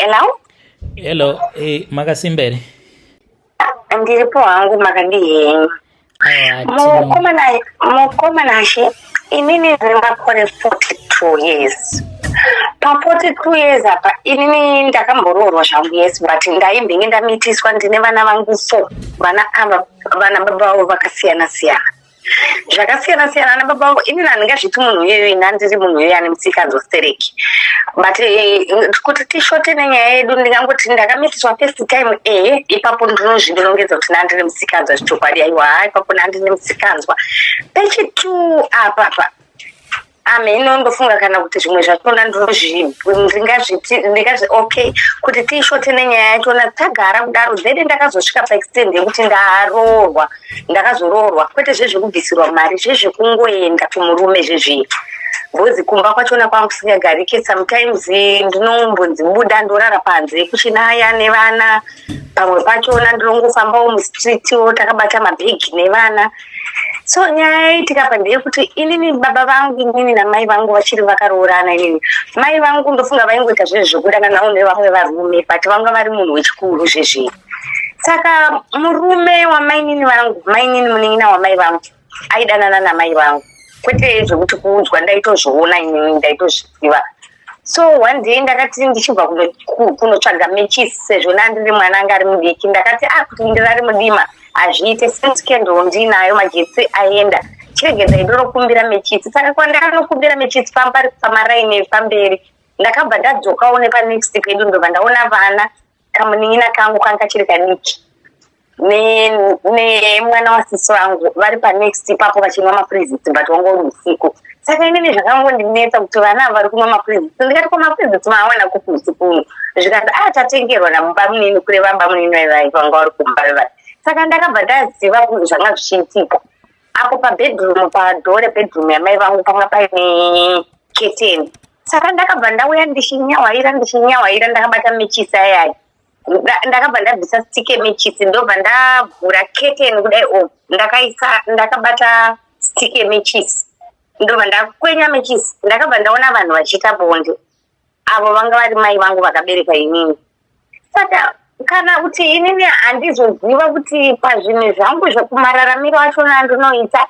Hello? Hello, makasimbere. Ndiripo hangu makadii. Mukoma nashe, inini ndakore 42 years. Pa 42 years apa, inini ndakambororwa zvangu yes, but ndaimbinge ndamitiswa ndine vana vangu 4. Vana ava, vana baba vavo vakasiyana-siyana. Zvakasiyana-siyana nababa vangu, inini handingazviti munhu iyoyo ndandiri munhu iyoyo ane mutsikanzostereki. But kuti tishote nenyaya yedu ndingangoti ndakamitiswa first time ipapo ndinozvindirongedza kuti ndandine musikanzwa zvichokwadi aiwa ipapo ndandine musikanzwa pechitu apapa inondofunga kana kuti zvimwe zvachona ndingazviti okay kuti tishote nenyaya yachona tagara kudaro zede ndakazosvika paextend yekuti ndakazoroorwa kwete zvezvekubvisirwa mari zvezvekungoenda kumurume zvezviri bhozi kumba kwachona kwangu singagarike sometimes ndinombonzibuda ndorara panze kuchinaya nevana pamwe pachona ndinongofambawo mustreetwo takabata mabhegi nevana so nyaya itikapa ndeyekuti inini baba vangu inini namai vangu vachiri vakaroorana inini mai vangu ndofunga vaingoita zvezvo zvekudana nawo nevamwe varume but vanga vari munhu wechikuru zvezviri saka murume wamainini vangu mainini munin'ina wamai vangu aidanana namai vangu kwete zvekuti kuudzwa ndaitozviona inini ndaitozviziva so one day ndakati ndichibva kunotsvaga mechisi sezvo ndandiri mwana anga ari mudiki ndakati kuti ndirari mudima hazviite since candle ndinayo magetsi aenda chirege ndaindorokumbira mechisi saka kwandakanokumbira mechisi pambari pamaraini pamberi ndakabva ndadzokawo nepanext pedu ndobva ndaona vana kamunin'ina kangu kanga chiri kadiki nemwana wasisi wangu vari panext ipapo vachinwa maprizits but wangu uri usiku saka inini zvakangondinetsa kuti vana vari kunwa maprizits ndikati kwamaprizits maawana kupi usiku zvikati tatengerwa namumba munini kureva mba munini vaivai vanga vari kumba vevai saka ndakabva ndaziva zvanga zvichiitika apo pabedroom padhoo rebedroom yamai vangu panga paine keteni saka ndakabva ndauya ndichinyawaira ndakabata mechisi ayayi ndakabva ndabvisa stike mechisi ndobva ndavhura keteni kudai ndakabata stike mechisi ndobva ndakwenya mechisi ndakabva ndaona vanhu vachiita bonde avo vanga vari mai vangu vakabereka inini saka kana kuti inini handizoziva kuti pazvinhu zvangu zvekumararamiro achona ndinoita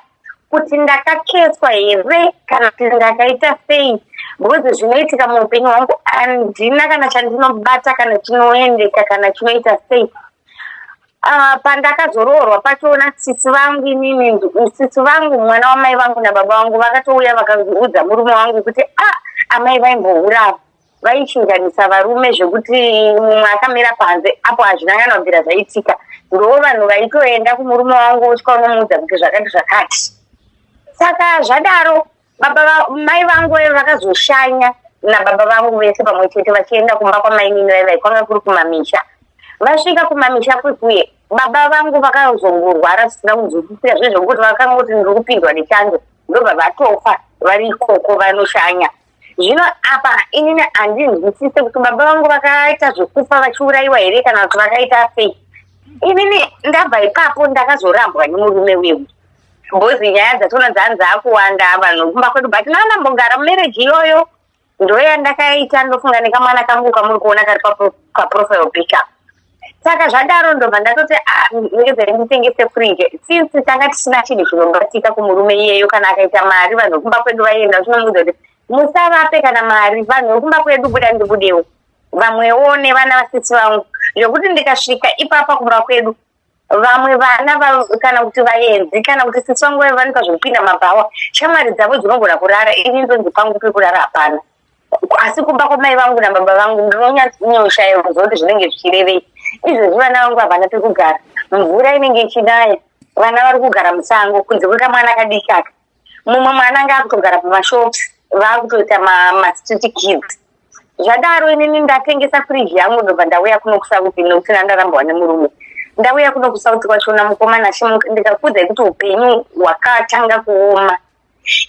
kuti ndakakeswa here kana kuti ndakaita sei bhozi zvinoitika muupenyu hwangu handina kana chandinobata kana chinoendeka kana chinoita sei pandakazoroorwa pachona sisi vangu mwana wamai vangu nababa vangu vakatouya vakaudza murume wangu kuti amai vaimbourava vaichinjanisa varume zvekuti mumwe akamira panze apo hazvina kana kubvira zvaitika ndoo vanhu vaitoenda kumurume wangu usvika unomuudza kuti zvakati zvakati saka zvadaro mai vangu vakazoshanya nababa vangu vese pamwe chete vachienda kumba kwamainini vaivai kwanga kuri kumamisha vasvika kumamisha kwekuye baba vangu vakazongorwara zvisina kunzwisisira zvezvokuti vakangoti ndiri kupindwa nechando ndobva vatofa vari ikoko vanoshanya zvino apa inini handinzwisise kuti baba vangu vakaita zvekufa vachiurayiwa here kana kuti vakaita sei inini ndabva ipapo ndakazorambwa nemurume wedu bhozi nyaya dzatona dzanzaakuwanda vanhu kumba kwedu but ndambogara mumereji iyoyo ndoyandakaita ndofunga nekamwana kangu kamuri kuona kari paprofile picture saka zvadaro ndobva ndatoti ndingezai nditengese fridge since tanga tisina chinhu chinobatika kumurume iyeyo kana akaita mari vanhu vekumba kwedu vaienda zvinomuudza kuti musavape kana mari vanhu vekumba kwedu buda ndibudewo vamwewo nevana vasisi vangu zvokuti ndikasvika ipapa kumba kwedu vamwe vana kana kuti vaenzi kana kuti sisi vangu vaivanika zvekupinda mabhawa shamwari dzavo dzinogona kurara ini ndonzi pangu pekurara hapana asi kumba kwamai vangu nababa vangu ndinonyatsoshaya kuzoti zvinenge zvichirevei izvezvi vana vangu havana pekugara mvura inenge ichinaya vana vari kugara musango kunze kuri kamwana kadiki aka mumwe mwana anga akutogara pamashops vaakutoita mastreet kids zvadaro inini ndatengesa friji yangu ndobva ndauya kuno kusauti nokuti ndandarambwa nemurume ndauya kuno kusauti kwachona mukomana ndikakudza kuti upenyu hwakatanga kuoma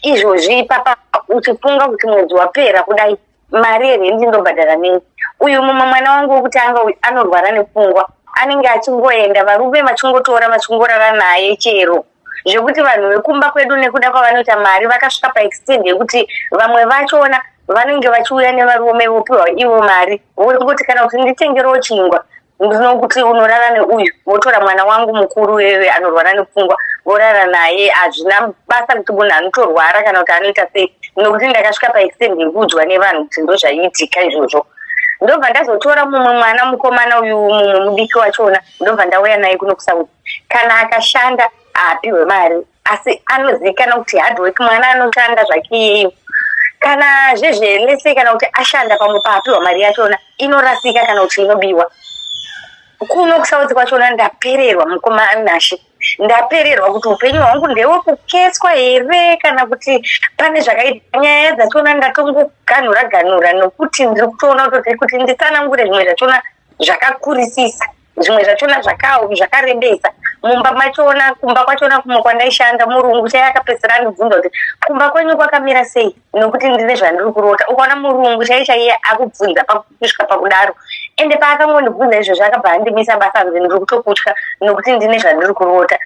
izvozvi papa uchifunga kuti mwedzi wapera kudai mari yerendi ndobhadhara nei uyu mumwe mwana wangu wekuti anorwara nepfungwa anenge achingoenda varume vachingotora vachingorara naye chero zvekuti vanhu vekumba kwedu nekuda kwavanoita mari vakasvika paextend yekuti vamwe vachona vanenge vachiuya nevarume vopiwa ivo mari kuti kana kuti nditengerewo chingwa ndinokuti unorara neuyu votora mwana wangu mukuru wewe anorwara nepfungwa vorara naye hazvina basa kuti munhu anotorwara kana kuti anoita sei nokuti ndakasvika paextend yekuudzwa nevanhu kuti ndo zvaiitika izvozvo ndobva ndazotora mumwe mwana mukomana uyu mumwe mudiki wachona ndobva ndauya naye kuno kuSouth kana akashanda aapiwe mari asi anozivikana kuti hardwork mwana anoshanda zvake iyeyo kana zvezvelese kana kuti ashanda pamwe paapiwa mari yachona inorasika kana kuti inobiwa kuno kuSouth kwachona ndapererwa mukomana Nashe ndapererwa kuti upenyu hwangu ndewekukeswa here kana kuti pane zvakaita nyaya dzachona ndatongoganhura nokuti ndiri kutoona kuti nditsanangure zvimwe zvachona zvakakurisisa zvimwe zvachona zvakarembesa mumba machona kumba kwachona kumwe kwandaishanda murungu chaiye akapedzisira andibvunza kuti kumba kwenyu kwakamira sei nokuti ndine zvandiri kurota ukaona murungu chaiye akubvunza kusvika pakudaro ende paakangondibvunza izvozvo akabva andimisa basa kuti ndiri kutokutya nokuti ndine zvandiri kurota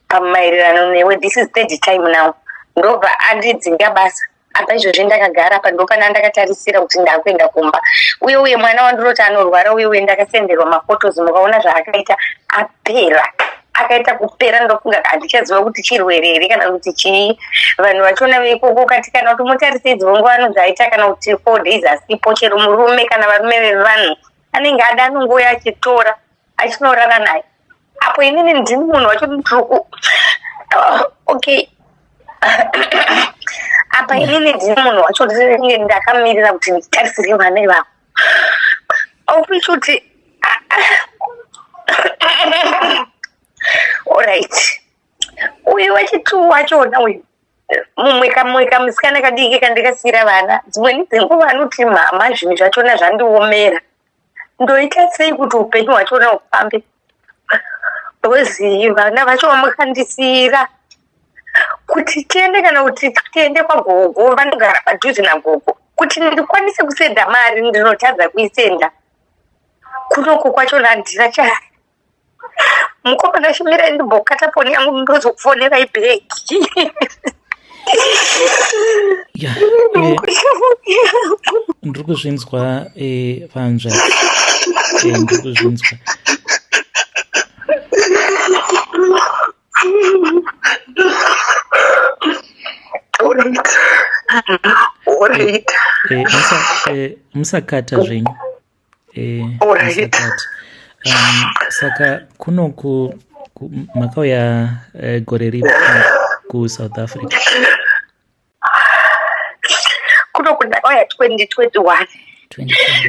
pamaererano newe this is third time now ndobva andidzinga basa apa izvozvo ndakagara apa ndopana ndakatarisira kuti ndakuenda kumba uye mwana wandirota anorwara uye ndakasenderwa mafotos mukaona zvaakaita apera akaita kupera ndofunga handichaziva kuti chirwere here kana kuti chii vanhu vachona veikoko kati kana kuti mutarise idzongo anodzaita kana kuti 4 days asipo chero murume kana varume vevanhu anenge ada anongouya achitora achinorara naye apo inini ndini munhu wacho ndiriku okay apa inini ndini munhu wacho ndinenge ndakamirira kuti nditarisire vana ivavo aupichuti alright uyu wachitu wachona uyu mumwe kamusikana kadiki kandikasiyira vana dzimweni dzenguva anoti mama zvinhu zvachona zvandiomera ndoita sei kuti upenyu hwachona hufambe wezii vana vacho vamukandisiyira kuti tiende kana kuti tiende kwagogo vanogara padhuze nagogo kuti ndikwanise kusenda mari ndinotadza kuisenda kunoko kwachona handina chari mukomana shumira ndimbokata foni yangu ndozokufonera ibhegi ndiri kuzvinzwa vanzva ndiri kuzvinzwa musakata zvenyu musakata saka kunoku makauya gore ripi kuSouth Africa? Kunoku ndauya 2021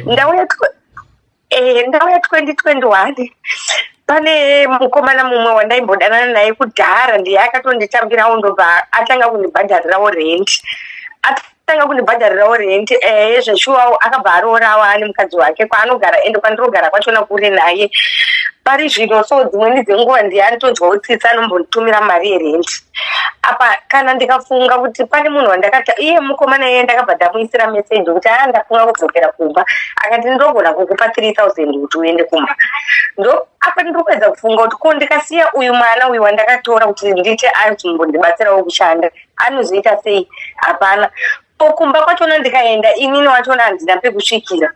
ndauya 2021 pane mukomana mumwe wandaimbodana naye kudhara ndiye akatonditambirawo ndobva atanga kundibhadharirawo rent zveshuwawo akabva arorawo ane mukadzi wake kwaanogara ende kwandirogara kwachona kure naye pari zvino so dzimweni dzenguva ndiye anotonzwawo tsitsi anombonditumira mari yerenti apa kana ndikafunga kuti pane munhu wandakata iye mukomana iye ndakabva ndamuisira meseji kuti ndafunga kudzokera kumba akati ndogona kukupa 3000 kuti uende kumba ndo apa ndinopedza kufunga kuti ko ndikasiya uyu mwana uyu wandakatora kuti nditi azombondibatsirawo kushanda anozoita sei hapana kumba kwachona ndikaenda inini wachona handina pekusvikira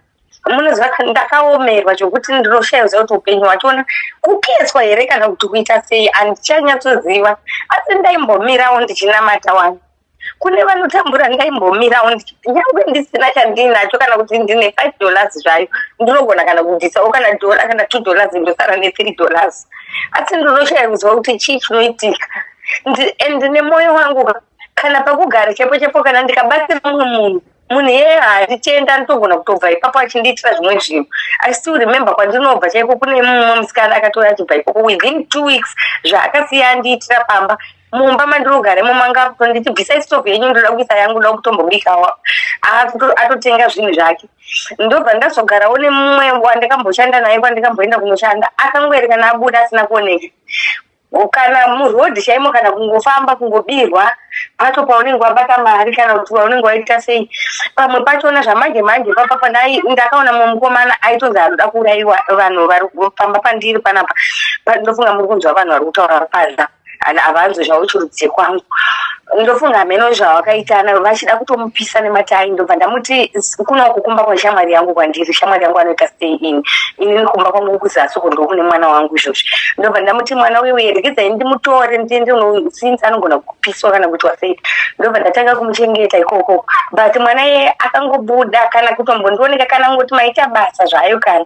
munozva ndakaomerwa chokuti ndinoshayiwa kuti upenyu hwachona kukeswa here kana kuti kuita sei handichanyatsooziva asi ndaimbomirawo ndichinamata wani kune vanotambura ndaimbomirawo nyangwe ndisina chandinacho kana kuti ndine $5 zvayo ndinogona kana kubvisawo kana $1 kana $2 ndosara ne$3 asi ndinoshayiwa kuti chii chinoitika ndine mwoyo wangu kana pakugara chepo kana ndikabatsira mumwe munhu handitenda nditogona kutobva ipapo achindiitira zvimwe zvinhu I still remember kwandinobva chaiko kune mumwe musikana akatouya achibva ikoko within 2 weeks zvaakasiya andiitira pamba mumba mandirogaremo manga kutonditi bvisai stove yenyu ndoda kuisa yangu ndoda kutombobikawo atotenga zvinhu zvake ndobva ndazogarawo nemumwe wandikamboshanda naye kwandikamboenda kunoshanda akangoereka nabuda asina kuoneka kana murodhi chaimo kana kungofamba kungobirwa pacho paunenge wabata mari kana kuti paunenge waita sei pamwe pachona zvamanje papapa ndakaona mumwe mukomana aitonzi anoda kuurayiwa vanhu vari kufamba pandiri panapa ndofunga muri kunzwa vanhu vari kutaura paza havanzwi zvauchirudzire kwangu ndofunga meno zvawakaitana vachida kutomupisa nematai. Ndobva ndamuti kuna kukumba kweshamwari yangu kwandiri, shamwari yangu anoita stay in, ini nikumba kwangu kuzasi kundo kune mwana wangu izvozvo. Ndobva ndamuti mwana wewe regedzai ndimutore ndiende since anogona kupiswa kana kuti wasei. Ndobva ndatanga kumuchengeta ikoko, but mwana iye akangobuda kana kutombondioneka kana ngoti maita basa zvayo kana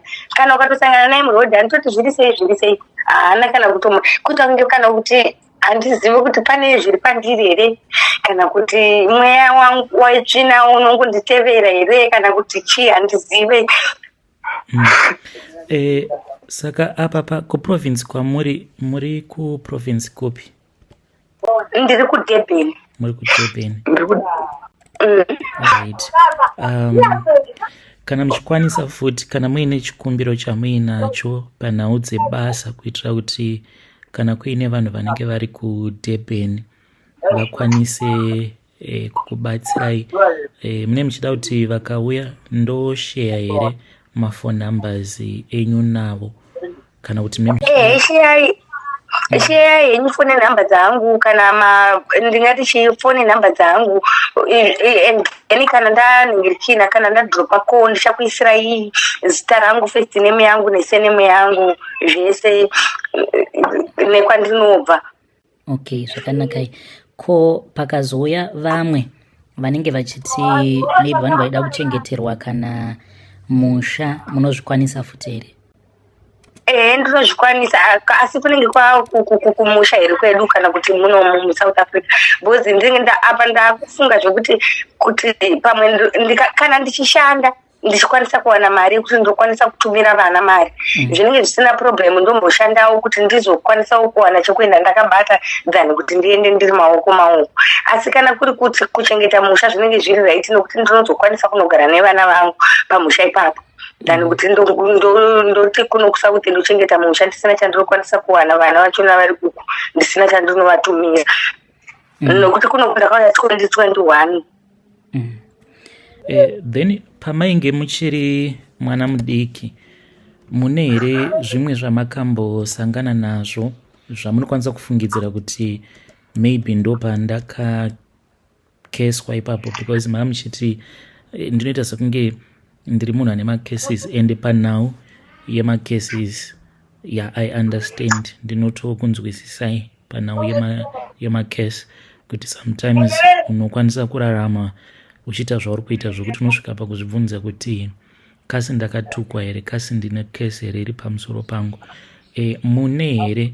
ukatosangana naye murodhi anototi zviri sei haana kana kutange kana kuti handizivi kuti pane zviri pandiri here kana kuti mweya wangu waitsvina unongonditevera here kana kuti chii handizive. Saka apa kuprovince kwamuri muri kuprovince kupi? Ndiri kuDurban. Muri kuDurban. Right. Kana muchikwanisa futi kana muine chikumbiro chamuinacho panhau dzebasa kuitira kuti kana kuine vanhu vanenge vari kuDurban vakwanise kukubatsirai, mune muchida kuti vakauya ndosheya here mafone numbers enyu navo kana kuti share yenyu fone number dzangu kana ndingati chifone number dzangu yani kana ndaningirikina kana ndadropa call ndichakuisira iyi zita rangu, first name yangu nesurname yangu zvese nekwandinobva. Okay, zvakanaka. Ko pakazouya vamwe vanenge vachiti maybe vanhu vaida kuchengeterwa kana musha, munozvikwanisa futi here? Ndinozvikwanisa, asi kunenge kumusha here kwedu kana kuti muno muSouth Africa, because apa ndakufunga zvokuti pamwe kana ndichishanda ndichikwanisa kuwana mari kuti ndokwanisa kutumira vana mari, zvinenge zvisina problem. Ndomboshandawo kuti ndizokwanisawo kuwana chekuenda ndakabata than kuti ndiende ndiri maoko. Asi kana kuri kuti kuchengeta musha zvinenge zviri right, nokuti ndinozokwanisa kunogara nevana vangu pamusha ipapo than kuti ndoti kunokusa kuti ndochengeta musha ndisina chandinokwanisa kuwana vana vachona vari uku ndisina chandinovatumira, nokuti kunokunda kwaya 2021. Then pamainge muchiri mwana mudiki mune here zvimwe zvamakambosangana nazvo zvamunokwanisa kufungidzira kuti maybe ndo pandakakeswa ipapo? Because mava muchiti ndinoita sekunge ndiri munhu ane macases ende panhau yemacases I understand, ndinotokunzwisisai panhau yemacase kuti sometimes unokwanisa kurarama uchiita zvauri kuita zvokuti unosvika pakuzvibvunza kuti kasi ndakatukwa here, kasi ndine kesi here iri pamusoro pangu. Mune here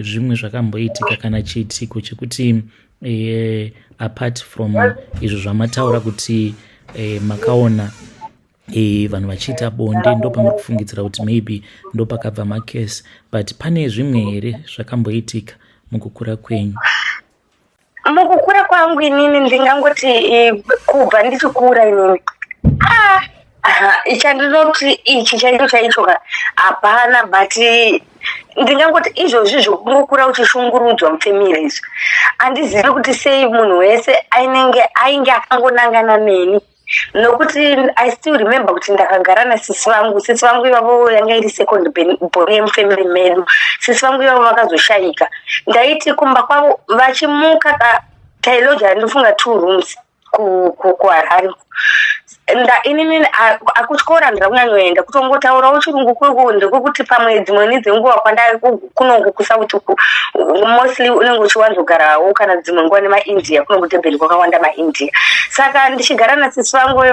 zvimwe zvakamboitika kana chiitiko chekuti apart from izvo zvamataura kuti makaona vanhu vachiita bonde ndo pamuri kufungidzira kuti maybe ndo pakabva makesi, but pane zvimwe here zvakamboitika mukukura kwenyu? Mukukura kwangu inini ndingangoti kubva ndichikura inini ichandinoti ichi chaicho hapana, but ndingangoti izvozvi zvokungokura uchishungurudzwa mufamily izvi handizivi kuti sei munhu wese ainge akangonangana neni, nokuti I still remember kuti ndakagara nasisi vangu ivavo yanga iri second born yemufamily medu. Sisi vangu ivavo vakazoshayika, ndaiti kumba kwavo vachimuka tailoja ndofunga 2 rooms kuHarare. Inini akuchikora ndakunyanyoenda kutongotaurawo chirungu kweko ndekuti pamwedzi mweni dzenguva kwandari kunongo kuSouth uku mostly unenge uchiwanzogarawo kana dzimwe nguva nemaIndia, kunongo Durban kwakawanda maIndia. Saka ndichigara nasisi vangu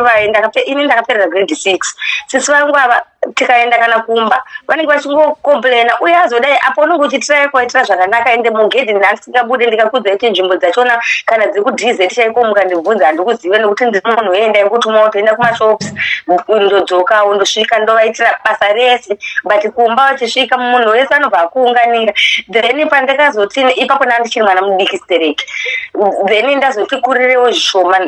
ini ndakaperera grade 6. Sisi vangu ava tikaenda kana kumba vanenge vachingokomplaina, uye azodai apo unenge uchitirai kuvaitira zvakanaka, ende mugedhi ndasingabude ndikakudza kuti nzvimbo dzachona kana dzekudhize tichaiko mukandibvunza handikuzive, nekuti ndiri munhu wenda ngutuma utoenda kumashops ndodzokawo ndosvika ndovaitira basa rese, but kumba vachisvika munhu wese anobva akuunganira. Then pandakazoti ipapo ndandichiri mwana mudiki stereki, then ndazoti kurirewo zvishoma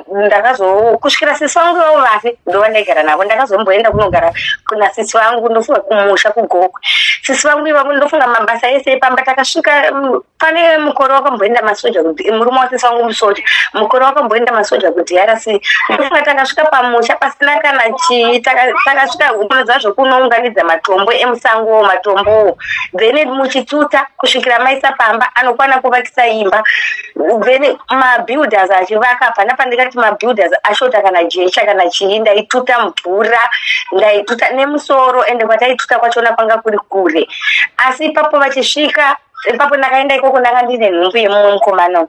kusvikira sisi vangu ivavo vafe ndova ndaigara navo. Ndakazomboenda kunogara kuna sisi vangu ndofunga kumusha kuGokwe. Sisi vangu ivavo ndofunga mabasa ese epamba. Takasvika pane mukore wakamboenda masoja murume wasisi vangu musoja, mukore wakamboenda masoja kuDRC. Ndofunga takasvika pamusha pasina kana chii, takasvika kunoza zvokunounganidza matombo emusango, matombowo, then muchituta kusvikira maisa pamba anokwana kuvakisa imba. then mabuilders achivaka panapa ndikati mabuilders ashota kana jecha kana chii ndaituta mvura ndaituta nemusoro ende kwataituta kwachona panga kuri kure asi ipapo vachisvika ipapo ndakaenda ikoko ndanga ndine nhumbu yemumwe mukomana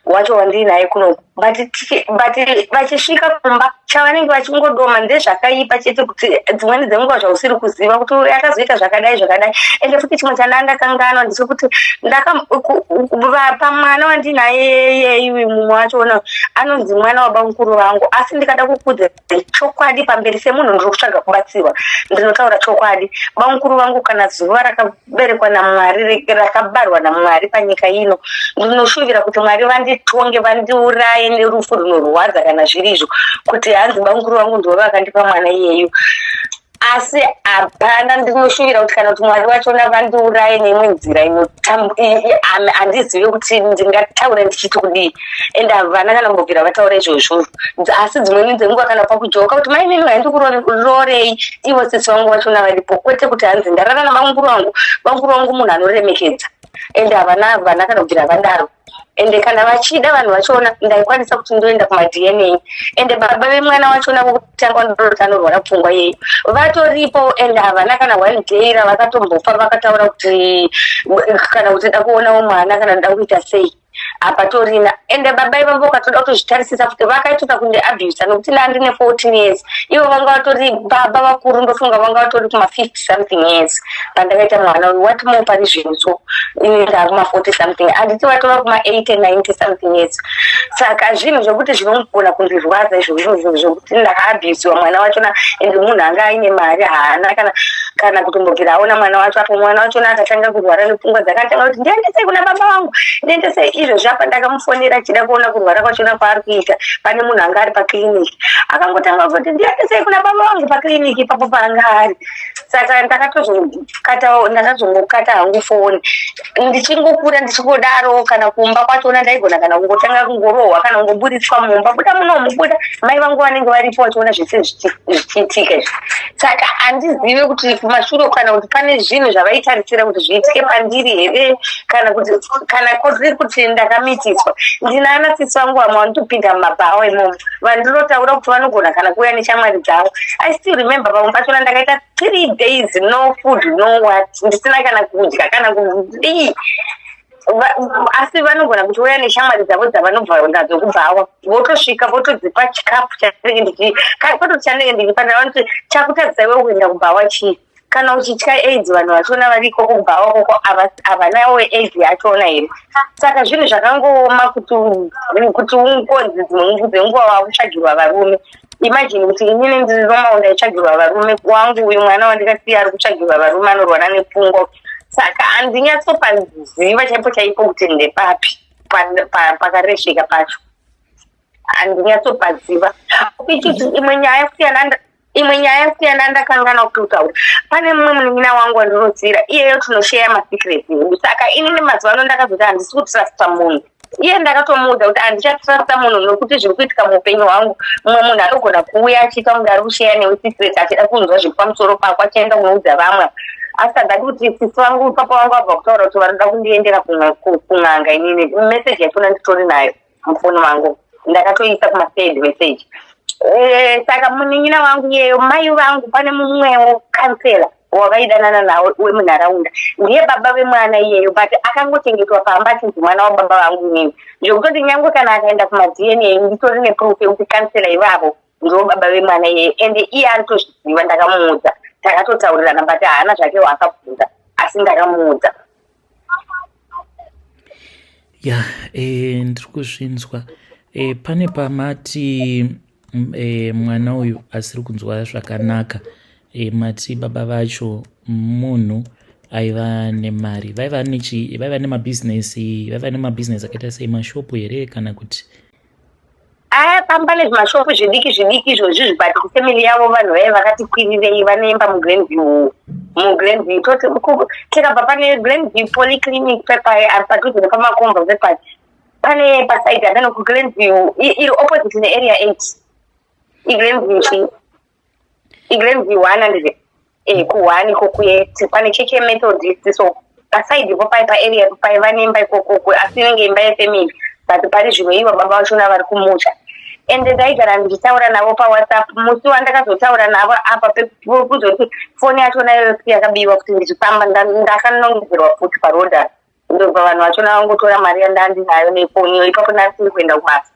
wacho wandinaye kuno but vachisvika kumba chavanenge vachingodoma ndezvakaipa chete kuti dzimweni dzenguva zvausiri kuziva kuti akazoita zvakadai ende futi chimwe chandandakanganwa ndechekuti pamwana wandinaye yeyu mumwe wachona anonzi mwana wabamukuru vangu asi ndikada kukudza chokwadi pamberi semunhu ndiri kutsvaga kubatsirwa ndinotaura chokwadi bamukuru vangu kana zuva rakaberekwa naMwari rakabarwa naMwari panyika ino ndinoshuvira kuti Mwari vanditonge vandiuraye nerufu runorwadza kana zviri izvo kuti hanzi bamukuru vangu ndo vakandipa mwana iyeyu asi hapana ndinoshuvira kuti kana kuti Mwari vachona vandiuraye neimwe nzira handizive kuti ndingataura ndichiti kudii ende havana kana mbobvira vataura izvozvo asi dzimweni dzenguva kana pakujoka kuti mai mimi haindikuroorei ivo sisi vangu vachona varipo kwete kuti hanzi ndarara nabamukuru vangu munhu anoremekedza ende havana kana kubvira vandaro ende kana vachida vanhu vachona ndaikwanisa kuti ndoenda kumaDNA ende baba vemwana wachona vokutanga ndoroti anorwara pfungwa yeyu vatoripo ende havana kana one day ravakatombofa vakataura kuti kana kuti ndakuonawo mwana kana ndakuita sei apa torina ende baba ivavo vakatoda kutozvitarisisa kuti vakaitota kunde abuse nokuti ndandine 14 years ivo vanga vatori baba vakuru ndofunga vanga vatori kuma 50 something years pandakaita mwana uyu what more pane zvinhu so ini ndakuma 40 something handiti vatova kuma 80 90 something years saka zvinhu zvokuti zvinogona kundirwadza izvozvo zvokuti ndakaabusiwa mwana wachona ende munhu anga aine mari haana kana kutombogera aona mwana wacho apo mwana wachona akatanga kurwara nepfungwa dzakatanga kuti ndiendesei kuna baba vangu ndiendesei izvo zvapa ndakamufonera chida kuona kurwara kwachona kwaari kuita pane munhu anga ari pakiriniki akangotanga kuti ndiendesei kuna baba vangu pakiriniki ipapo paanga ari saka ndakazongokata hangu foni ndichingokura ndichingodaro kana kumba kwachona ndaigona kana kungotanga kungorohwa kana kungoburitswa mumba buda munomubuda mai vangu vanenge varipo vachiona zvese zvichiitika izvi saka handizive kuti kumashure kana kuti pane zvinhu zvavaitarisira kuti zviitike pandiri here kana koziri kuti ndakamitidzwa ndinana sisi vangu vamwe vanotopinda mumabhawa imomo vandinotaura kuti vanogona kana kuuya neshamwari dzavo I still remember pamwe pachona ndakaita 3 days no food no what ndisina kana kudya kana kudii asi vanogona kuti uya neshamwari dzavo dzavanobva nadzo kubhawa votosvika votodzipa chikafu kwatoti chandenge ndichifanira vanoti chakutadzisa iwe kuenda kubhawa chii kana uchitya AIDS vanhu vachona vari ikoko kubhawa koko havanawo AIDS yachona here saka zvinhu zvakangooma kuti ungodzi dzimwe dzenguva vakutsvagirwa varume imagine kuti inini ndiri Roma ndaitsvagirwa varume wangu uyu mwana wandikasiya ari kutsvagirwa varume anorwara nepfungwa saka handinyatsopazviziva chaipo kuti ndepapi pakaresvika pacho handinyatsopazviva ichiti imwe nyaya siyana ndakangana kutaura pane mumwe munin'ina wangu wandinotsira iyeyo tinosheya masecrets edu saka inini mazuva ano ndakazoti handisi kutrasta munhu iye ndakatomuudza kuti handichatrasta munhu nokuti zviri kuitika muupenyu hwangu mumwe munhu anogona kuuya achiita munhu ari kusheya newe secret achida kunzwa zviri pamusoro pako achienda kunoudza vamwe asi handati kuti sisi vangu papa vangu abva kutaura kuti vanoda kundiendera kun'anga inini meseji yachona nditori nayo mufoni wangu ndakatoisa kumasend message saka munin'ina wangu iyeyo mai vangu pane mumwewo kansela wavaidanana nawo wemunharaunda ndiye baba vemwana iyeyo but akangochengetwa pamba achinzi mwana wababa vangu inini zvokutoti nyangwe kana akaenda kumaDNA nditori neproof yekuti kansela ivavo ndivo baba vemwana iyeyo ende iye anotozviziva ndakamuudza takatotaurirana but haana zvake waakabvunza asi ndakamuudza ya ndiri kuzvinzwa pane pamati mwana uyu asiri kunzwa zvakanaka mati baba vacho munhu aiva nemari vaiva nemabhizinesi akaita sei mashopu here kana kuti pamba nezvimashopu zvidiki izvozvi but kufamily yavo vanhu vaiva vakati kwirirei vanoemba muGlenview tikabva pane Glenview polyclinic padhuze nepamakomba vepati pane pasaidi adano kuGlenview iri opposite nearea 8 iGlenview 100 ku1 ikokuye pane cheche Methodist so pasaidi po pai paarea pai vanemba ikoko asi inenge imba yefamily but pari zvimwe ivo baba vachona vari kumusha. Ende ndaigara ndichitaura navo paWhatsApp. Musi wandakazotaura navo apa pekuzoti foni yachona yakabiwa kuti ndichifamba ndakanongedzerwa futi parodha. Ndobva vanhu vachona vangotora mari yandandinayo nefoniyo, ipapo ndasiri kuenda kubasa.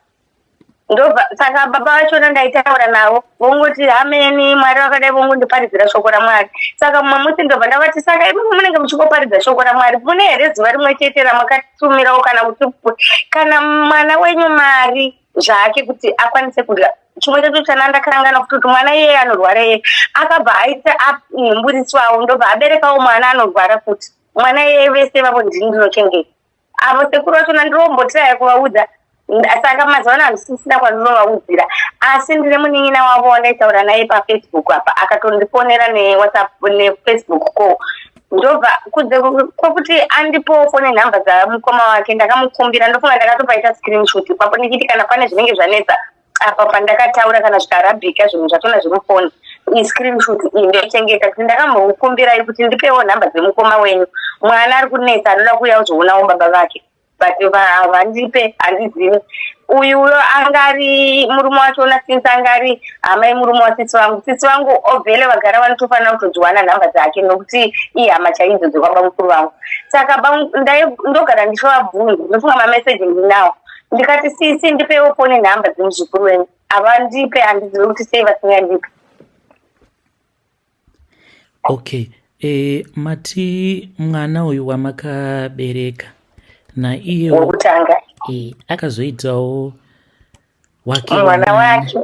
Ndobva saka baba vachona ndaitaura navo vongoti hameni Mwari vakadai vongondiparidzira shoko raMwari. Saka mumwe musi ndobva ndavati saka imi munenge muchingoparidza shoko raMwari, mune here zuva rimwe chete ramakatumirawo kana kuti kana mwana wenyu mari zvake kuti akwanise kudya. Chimwe checho chanandakarangana kuti mwana iyeye anorwara iye akabva aita nhumburiswawo, ndobva aberekawo mwana anorwara futi. Mwana iyeye vese vavo ndini ndinochengeta. Avo sekuru vachona ndirombotirayo kuvaudza. Saka mazuva handisisina kwandinovaudza, asi ndine munin'ina wavo wandaitaura naye paFacebook apa akatondifonera neWhatsApp neFacebook call. Ndobva kunze kwokuti andipowo foni nhamba dzamukoma wake ndakamukumbira, ndofunga ndakatopaita screenshot ipapo ndichiti kana pane zvinenge zvanetsa apa pandakataura kana zvikarabhika zvinhu zvatona zviri mufoni, screenshot iyi ndochengeta kuti ndakambomukumbirai kuti ndipewo nhamba dzemukoma wenyu, mwana ari kunetsa anoda kuuya kuzoonawo baba vake. But vandipe handizivi. Uyuyo angari murume wachona since angari hamai murume wasisi vangu. Sisi vangu obvele vagara vanotofanira kutodziwana nhamba dzake nokuti ihama chaidzo dzekwamba mukuru vangu. Saka ndogara ndichovabvunza, ndofunga mameseji ndinawo. Ndikati sisi ndipewo foni nhamba dzemuzvikuru wenyu. Havandipe, handizivi kuti sei vasingandipe. Okay. Mati mwana uyu wamakabereka na iye wokutanga akazoitawo wake mwana wake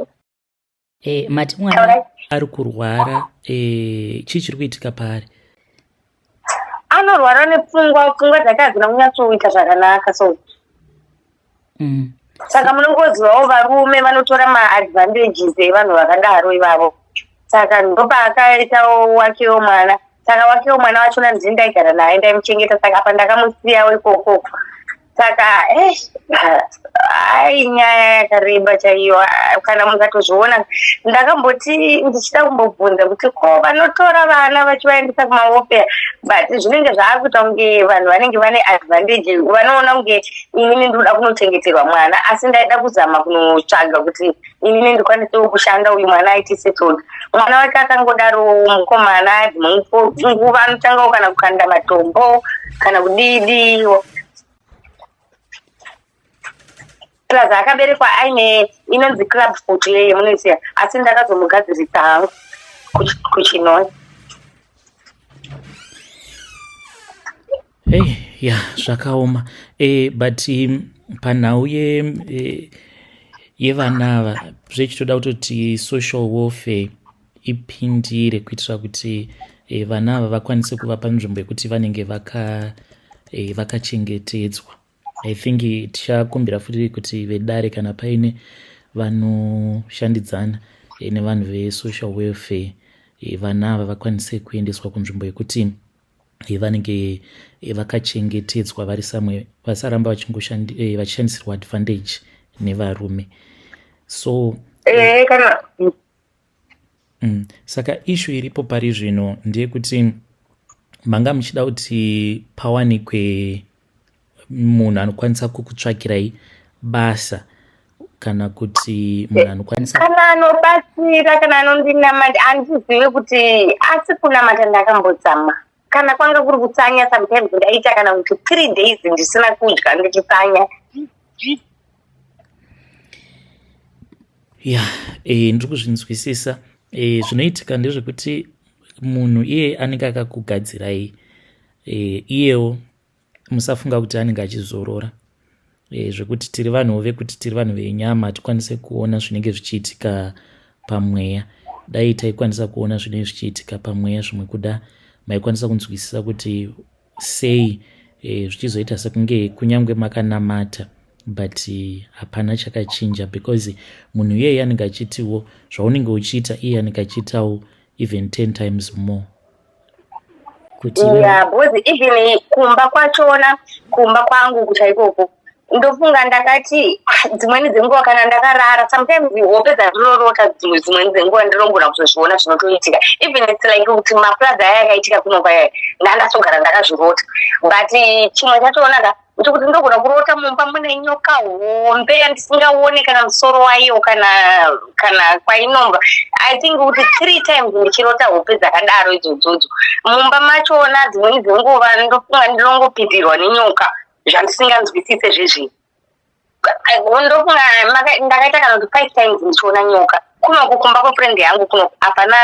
mati mwana ari kurwara chiri kuitika pari? Anorwara nepfungwa dzake hadzina kunyatsoita zvakanaka so saka munongozivawo varume vanotora maadvantages evanhu vakadaro ivavo. Saka ndopa akaitawo wakewo mwana. Saka wakewo mwana wachona ndini ndaigara naye ndaimuchengeta, saka apa ndakamusiyawo ikoko. Saka nyaya yakareba chaiyo. Kana mukatozviona ndakamboti ndichida kumbobvunza kuti ko vanotora vana vachivaendesa kumaofera, but zvinenge zvaakuita kunge vanhu vanenge vane advantage, vanoona kunge inini ndinoda kunochengeterwa mwana, asi ndaida kuzama kunotsvaga kuti inini ndikwanisewo kushanda uyu mwana aiti settled. Mwana wake akangodaro mukomana nguva anotangawo kana kukanda matombo kana kudidi. Plus akaberekwa aine inonzi club foot yeye munoziya, asi ndakazomugadzirisa hangu kuchinoi. Zvakaoma. But panhau yevana ava zvichitoda kutoti social warfare ipindire kuitira kuti vana ava vakwanise kuva panzvimbo yekuti vanenge vakachengetedzwa. I think tichakumbira futi kuti vedare kana paine vanoshandidzana nevanhu vesocial welfare, vana ava vakwanise kuendeswa kunzvimbo yekuti vanenge vakachengetedzwa vari samwe, vasaramba vachishandisirwa advantage nevarume. So saka issue iripo pari zvino ndeyekuti manga muchida kuti pawanikwe munhu anokwanisa kukutsvakirai basa kana kuti munhu anokwanisa kana anobatsira kana anondinamata, handizivi kuti asi kunamata ndakambodzama. Kana kwanga kuri kutsanya sometimes ndaita kana kuti 3 days ndisina kudya ndichitsanya. ndiri kuzvinzwisisa. Zvinoitika ndezvekuti munhu iye anenge akakugadzirai iyewo musafunga kuti anenge achizorora, zvekuti tiri vanhu vekuti tiri vanhu venyama tikwanise kuona zvinenge zvichiitika pamweya. Dai taikwanisa kuona zvinenge zvichiitika pamweya zvimwe kuda maikwanisa kunzwisisa kuti sei zvichizoita sekunge kunyange makanamata but hapana chakachinja, because munhu iyeye anenge achitiwo zvaunenge uchiita iye anenge achiitawo even 10 times more. Bozi even kumba kwachona, kumba kwangu kuchaikoko ndofunga ndakati dzimweni dzenguva kana ndakarara sometimes hope dzandinorota dzimweni dzenguva ndinogona kuzozviona zvinotoitika, even it's like kuti maplaza aya yakaitika kunova ndandasogara ndakazvirota. But chimwe chachona ndikuti ndogona kurota mumba mune nyoka hombe yandisingaoni kana musoro wayo kana kwainomba. I think kuti 3 times ndichirota hope dzakadaro idzodzo mumba machona. Dzimweni dzenguva ndofunga ndinongopitirwa nenyoka zvandisinganzwisise zvezvino. Ndofunga ndakaita kana kuti 5 times ndichiona nyoka kuno kukumba kwefriend yangu kuno hapana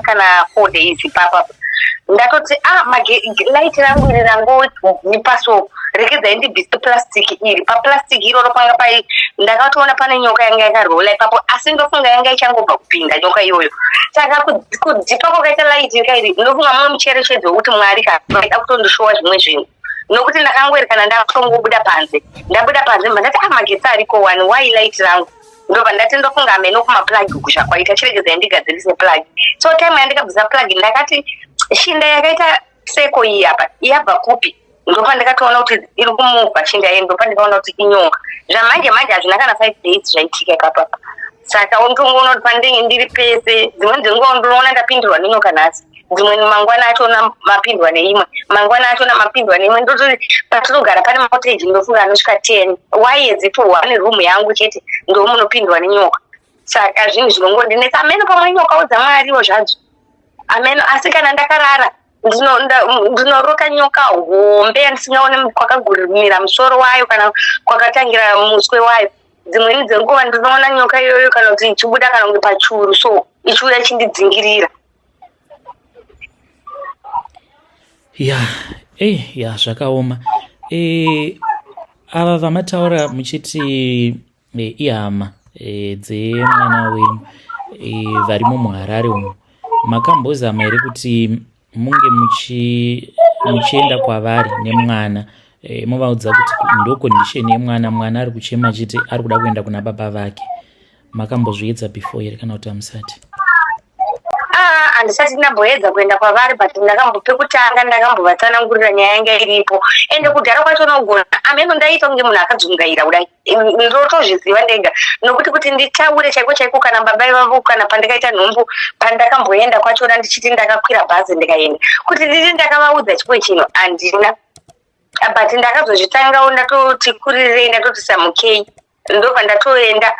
kana 4 days ipapa. Ndatoti light rangu iri rangodzipaso rekezai ndibvise plastic iri paplastic iroro panga pai ndakatoona pane nyoka yanga yakarola ipapo asi ndofunga yanga ichangobva kupinda nyoka iyoyo. Saka kudzipa kwakaita light ikairi ndofunga mumwe mucherechedzo wekuti Mwari kaida kutondishowa zvimwe zvinhu nokuti ndakangweri kana ndatongobuda panze ndati magetsi ariko one why light rangu ndobva ndati ndofunga ameno kumaplug kusha kwaita chiregedzai ndigadzirise plug. So time yandikabvisa plug ndakati shinda yakaita seko iyi apa yabva kupi. Ndopa ndikatoona kuti iri kumuvha shinda iyi. Ndopa ndikaona kuti inyoka. Zvamanje hazvina kana 5 days zvaitika ikapa. Saka untongoona kuti pandinge ndiri pese dzimweni dzenguva ndinoona ndapindurwa nenyoka nhasi. Dzimweni mangwana achona mapindwa neimwe mangwana achona mapindwa neimwe. Ndototi patinogara pane makoteji ndofunga anosvika 10 why yedzipfuwa ane room yangu chete ndo munopindwa nenyoka. Saka zvinhu zvinongodinetsa ameno pamwe nyokawo dzamwariwo zvadzo ameno. Asi kana ndakarara ndinorota nyoka hombe yandisingaoni kwakagurumira musoro wayo kana kwakatangira muswe wayo. Dzimweni dzenguva ndinoona nyoka iyoyo kana kuti ichibuda kana kunge pachuru so ichiuya ichindidzingira. ya zvakaoma. Ava vamataura muchiti ihama dzemwana wenyu vari muHarare umo, makambozama here kuti munge muchienda kwavari nemwana muvaudza kuti ndo condition yemwana ari kuchema achiti ari kuda kuenda kuna baba vake? Makambozviedza before here kana kuti hamusati? Handisati ndamboedza kuenda kwavari but ndakambopekutanga ndakambovatsanangurira nyaya yanga iripo ende kudhara kwacho nogona ameno ndaita kunge munhu akadzungaira kudai ndotozviziva ndega nokuti kuti nditaure chaiko kana baba ivavo kana pandakaita nhumbu pandakamboenda kwachona ndichiti ndakakwira bhazi ndikaenda kuti nditi ndakavaudza chipo chino handina but ndakazozvitangawo ndatoti kurirei ndatoti samukei ndobva ndatoenda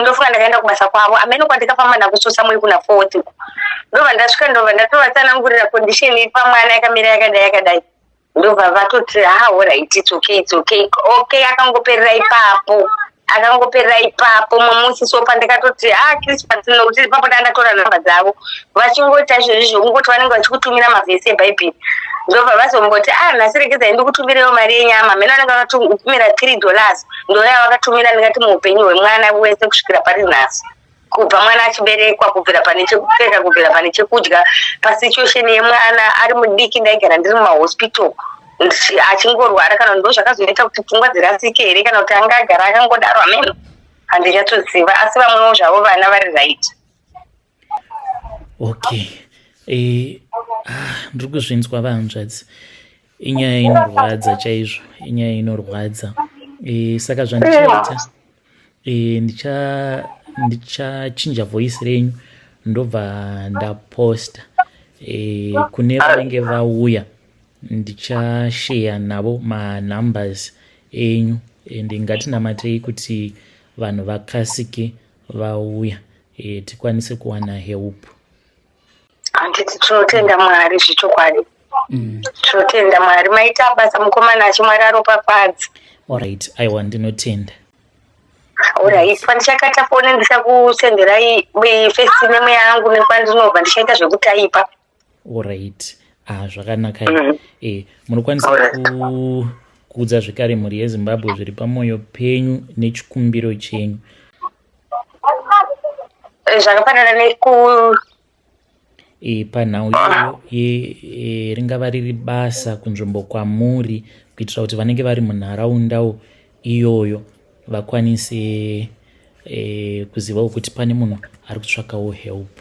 ndofunga ndakaenda kubasa kwavo ameno kwandikafamba nakusosa muri kuna 40 ndobva ndasvika ndobva ndatovatsanangurira condition iri pamwana yakamira yakadai ndobva vatoti alright it's okay akangoperera ipapo mamusi so pandikatoti Christmas nokuti ipapo ndandatora nhamba dzavo vachingoita izvozvo kungoti vanenge vachikutumira mavhesi ebhaibheri ndobva vazomboti nhasi regedzai ndikutumirewo mari yenyama meno vanenge vakatumira $3 ndouya vakatumira ndingati muupenyu hwemwana wese kusvikira pari nhasi kubva mwana achiberekwa kubvira pane chekupfeka kubvira pane chekudya pasituation yemwana ari mudiki ndaigara ndiri mumahospital achingorwara kana ndo zvakazoita kuti pfungwa dzirasike here kana kuti anga agara akangodaro ameno handichatoziva asi vamwewo zvavo vana vari right. Okay. Ndiri kuzvinzwa vahanzvadzi, inyaya inorwadza chaizvo, inyaya inorwadza. Saka zvandichaita ndichachinja voice renyu ndobva ndaposta kune vanenge vauya ndichashare navo manumbers enyu ende ngatinamatei kuti vanhu vakasike vauya tikwanise kuwana help. Handiti tinotenda Mwari zvichokwadi. Tinotenda Mwari maita basa mukomana achimwari aropafadza. Alright, aiwa ndinotenda. Alright, pandichakata foni ndichakusenderai first name yangu nekwandinobva ndichaita zvekutaipa. Alright. Zvakanaka. Munokwanisa kuudza zvekare mhuri yeZimbabwe zviri pamwoyo penyu nechikumbiro chenyu. Zvakafanana panhau iyoyo ringava riri basa kunzvimbo kwamuri kuitira kuti vanenge vari munharaundawo iyoyo vakwanise kuzivawo kuti pane munhu ari kutsvakawo help.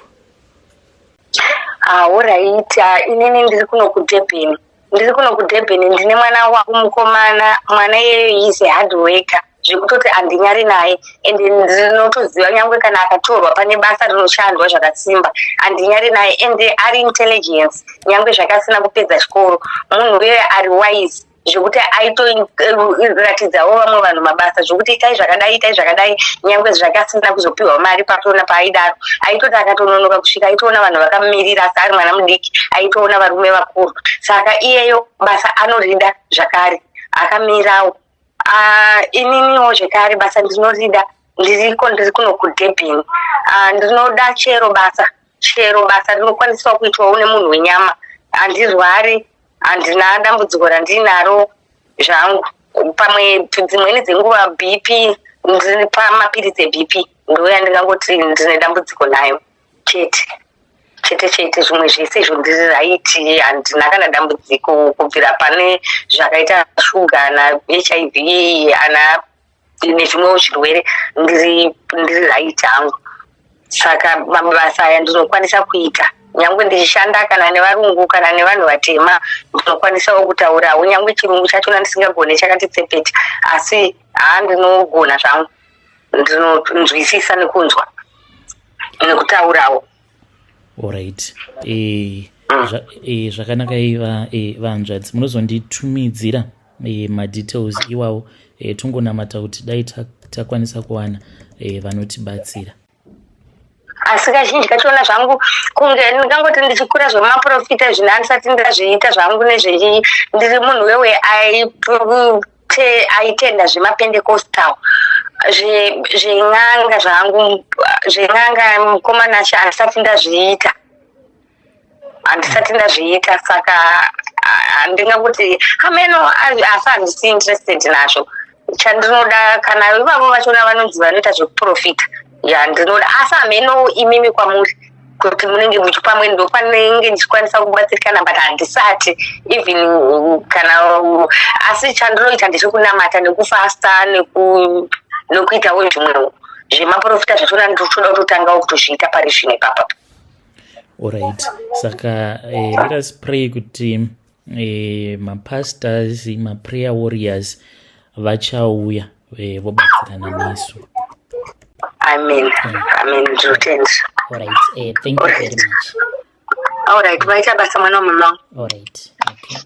Alright, inini ndiri kuno kuDurban. Ndine mwana wangu mukomana, mwana iyeyo is a hard worker. Zvekutoti handinyari naye ende ndinotoziva nyangwe kana akatorwa pane basa rinoshandwa zvakasimba handinyari naye ende ari intelligence nyangwe zvakasina kupedza chikoro munhu uye ari wise zvekuti aitoratidzawo vamwe vanhu mabasa zvokuti itai zvakadai nyangwe zvakasina kuzopiwa mari patona paaidaro aitoti akatononoka kusvika aitoona vanhu vakamirira asi ari mwana mudiki aitoona varume vakuru saka iyeyo basa anorida zvakare akamirawo. Ininiwo zvekare basa ndinorida ndiri kuno kuDurban. Ndinoda chero basa rinokwanisawo kuitwawo nemunhu wenyama. Handirwari, handina dambudziko randinaro zvangu. Pamwe dzimweni dzenguva BP ndiri pamapiritsi eBP ndoya ndingangoti ndine dambudziko nayo chete. Zvimwe zvese izvo ndiri raiti, handina kana dambudziko kubvira pane zvakaita shuga naHIV nezvimwewo zvirwere ndiri raiti hangu. Saka mabasa aya ndinokwanisa kuita nyangwe ndichishanda kana nevarungu kana nevanhu vatema ndinokwanisawo kutaurawo nyangwe chirungu chachona ndisingagone chakati tsepete asi ndinogona zvangu ndinonzwisisa nekunzwa nekutaurawo. Alright. Zvakanaka vanzvadzi munozonditumidzira madetails iwawo tongonamata kuti dai takwanisa kuwana vanotibatsira. Asi kazhinji kachona zvangu kunge ndingangoti ndichikura zvemaprofita zvino andisati ndazviita zvangu ndiri munhu wewe aitenda zvemapendekostal zven'anga zvangu zven'anga mukomanasha handisati ndazviita saka ndingangoti hameno asi handisi interested nazvo. Chandinoda kana ivavo vachona vanonzi vanoita zvekuprofita ndinoda asi hameno imimi kwamuri kuti munenge muchipamwe ndokwanenge ndichikwanisa kubatsirikana but handisati even kana asi chandinoita ndezvekunamata nekufasta nekuitawo zvimwewo zvemaprofita zvachona ndotoda kutotangawo kutozviita pari zvino ipapa. Alright, saka let us pray kuti mapastors maprayer warriors vachauya vobatsirana nesu. Amen. Ndinotenda. Alright, thank you very much. Alright, vaita basa mwana wamama. Alright, okay.